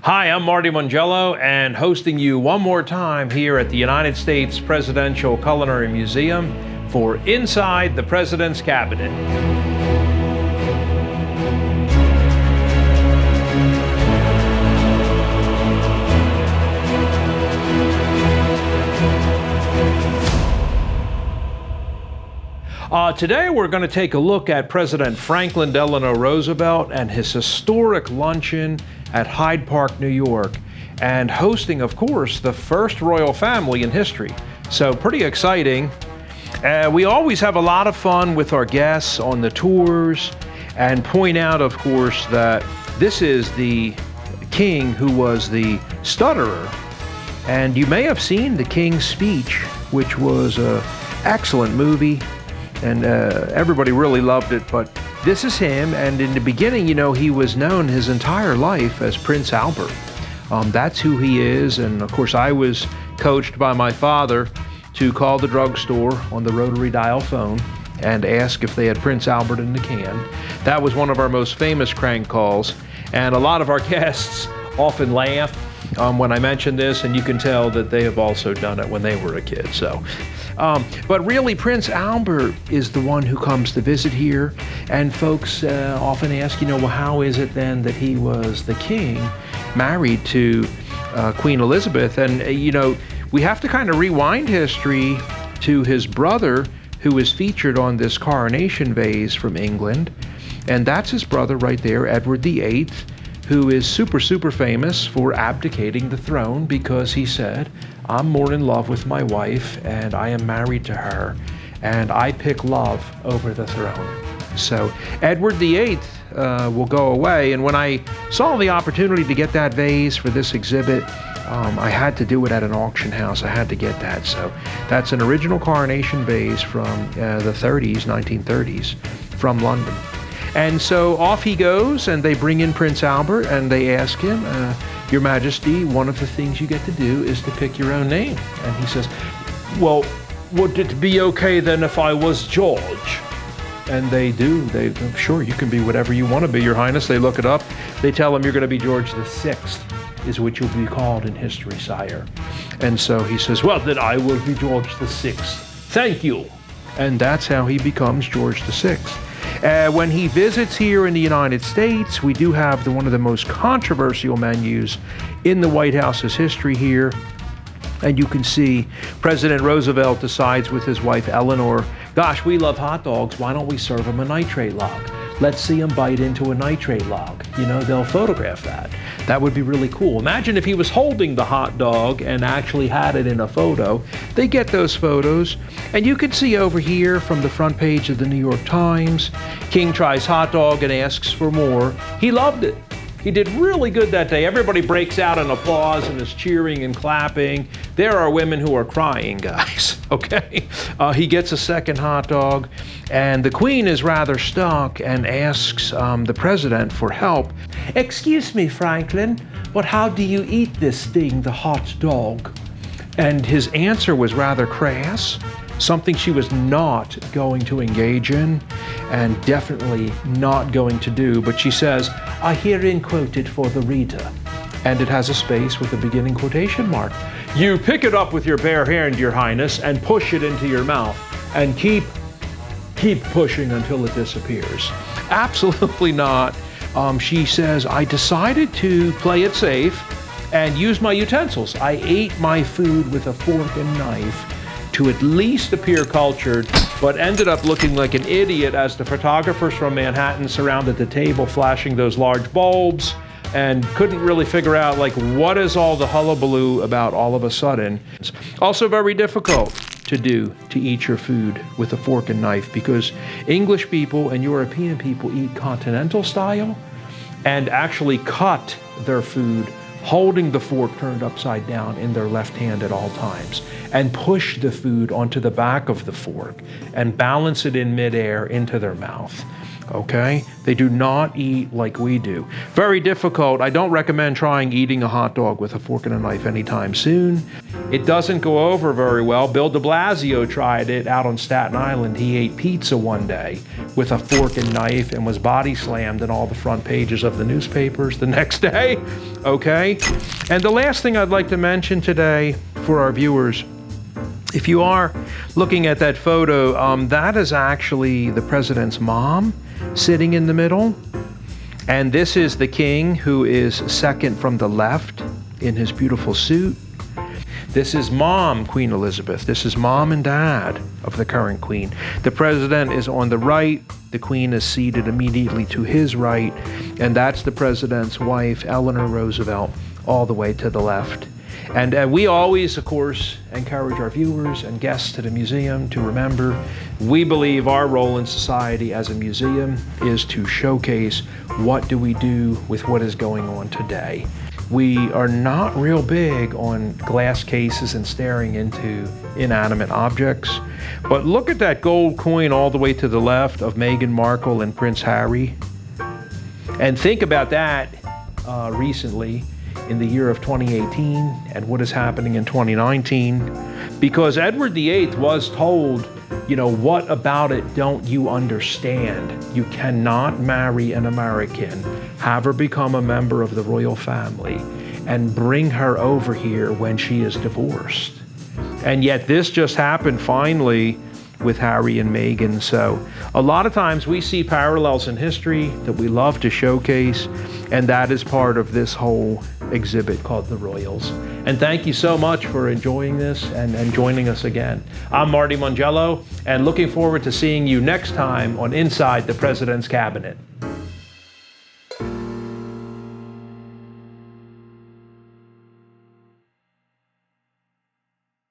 Hi, I'm Marty Mongiello, and hosting you one more time here at the United States Presidential Culinary Museum for Inside the President's Cabinet. Today we're going to take a look at President Franklin Delano Roosevelt and his historic luncheon at Hyde Park, New York, and hosting, of course, the first royal family in history. So pretty exciting. We always have a lot of fun with our guests on the tours and point out, of course, that this is the king who was the stutterer. And you may have seen The King's Speech, which was an excellent movie. And everybody really loved it, but this is him, and in the beginning, he was known his entire life as Prince Albert. That's who he is, and of course I was coached by my father to call the drugstore on the rotary dial phone and ask if they had Prince Albert in the can. That was one of our most famous crank calls, and a lot of our guests often laugh when I mention this, and you can tell that they have also done it when they were a kid. But really, Prince Albert is the one who comes to visit here, and folks often ask, well, how is it then that he was the king married to Queen Elizabeth? And, we have to kind of rewind history to his brother, who is featured on this coronation vase from England, and that's his brother right there, Edward VIII, who is super famous for abdicating the throne because he said, I'm more in love with my wife and I am married to her and I pick love over the throne. So Edward VIII will go away, and when I saw the opportunity to get that vase for this exhibit, I had to do it at an auction house. I had to get that. So that's an original coronation vase from the 1930s from London. And so off he goes, and they bring in Prince Albert, and they ask him, Your Majesty, one of the things you get to do is to pick your own name. And he says, well, would it be okay then if I was George? And they do. Sure, you can be whatever you want to be, Your Highness. They look it up. They tell him you're going to be George VI, is what you'll be called in history, sire. And so he says, well, then I will be George VI. Thank you. And that's how he becomes George VI. When he visits here in the United States, we do have one of the most controversial menus in the White House's history here. And you can see President Roosevelt decides with his wife Eleanor, gosh, we love hot dogs. Why don't we serve them a nitrate log? Let's see him bite into a nitrate log. They'll photograph that. That would be really cool. Imagine if he was holding the hot dog and actually had it in a photo. They get those photos. And you can see over here from the front page of the New York Times, King tries hot dog and asks for more. He loved it. He did really good that day. Everybody breaks out in applause and is cheering and clapping. There are women who are crying, guys, okay? He gets a second hot dog, and the Queen is rather stuck and asks the President for help. Excuse me, Franklin, but how do you eat this thing, the hot dog? And his answer was rather crass, something she was not going to engage in and definitely not going to do. But she says, I herein quote it for the reader. And it has a space with a beginning quotation mark. You pick it up with your bare hand, Your Highness, and push it into your mouth and keep pushing until it disappears. Absolutely not. She says, I decided to play it safe and use my utensils. I ate my food with a fork and knife to at least appear cultured, but ended up looking like an idiot as the photographers from Manhattan surrounded the table flashing those large bulbs and couldn't really figure out what is all the hullabaloo about all of a sudden. It's also very difficult to eat your food with a fork and knife because English people and European people eat continental style and actually cut their food holding the fork turned upside down in their left hand at all times, and push the food onto the back of the fork and balance it in midair into their mouth. Okay? They do not eat like we do. Very difficult. I don't recommend trying eating a hot dog with a fork and a knife anytime soon. It doesn't go over very well. Bill de Blasio tried it out on Staten Island. He ate pizza one day with a fork and knife and was body slammed in all the front pages of the newspapers the next day. Okay? And the last thing I'd like to mention today for our viewers, if you are looking at that photo, that is actually the president's mom sitting in the middle. And this is the king, who is second from the left in his beautiful suit. This is mom, Queen Elizabeth. This is mom and dad of the current queen. The president is on the right. The queen is seated immediately to his right. And that's the president's wife, Eleanor Roosevelt, all the way to the left. And we always, of course, encourage our viewers and guests to the museum to remember, we believe our role in society as a museum is to showcase what do we do with what is going on today. We are not real big on glass cases and staring into inanimate objects, but look at that gold coin all the way to the left of Meghan Markle and Prince Harry. And think about that recently, in the year of 2018 and what is happening in 2019, because Edward VIII was told, what about it don't you understand? You cannot marry an American, have her become a member of the royal family, and bring her over here when she is divorced. And yet this just happened finally with Harry and Meghan. So a lot of times we see parallels in history that we love to showcase, and that is part of this whole exhibit called The Royals. And thank you so much for enjoying this and joining us again. I'm Marty Mongiello, and looking forward to seeing you next time on Inside the President's Cabinet.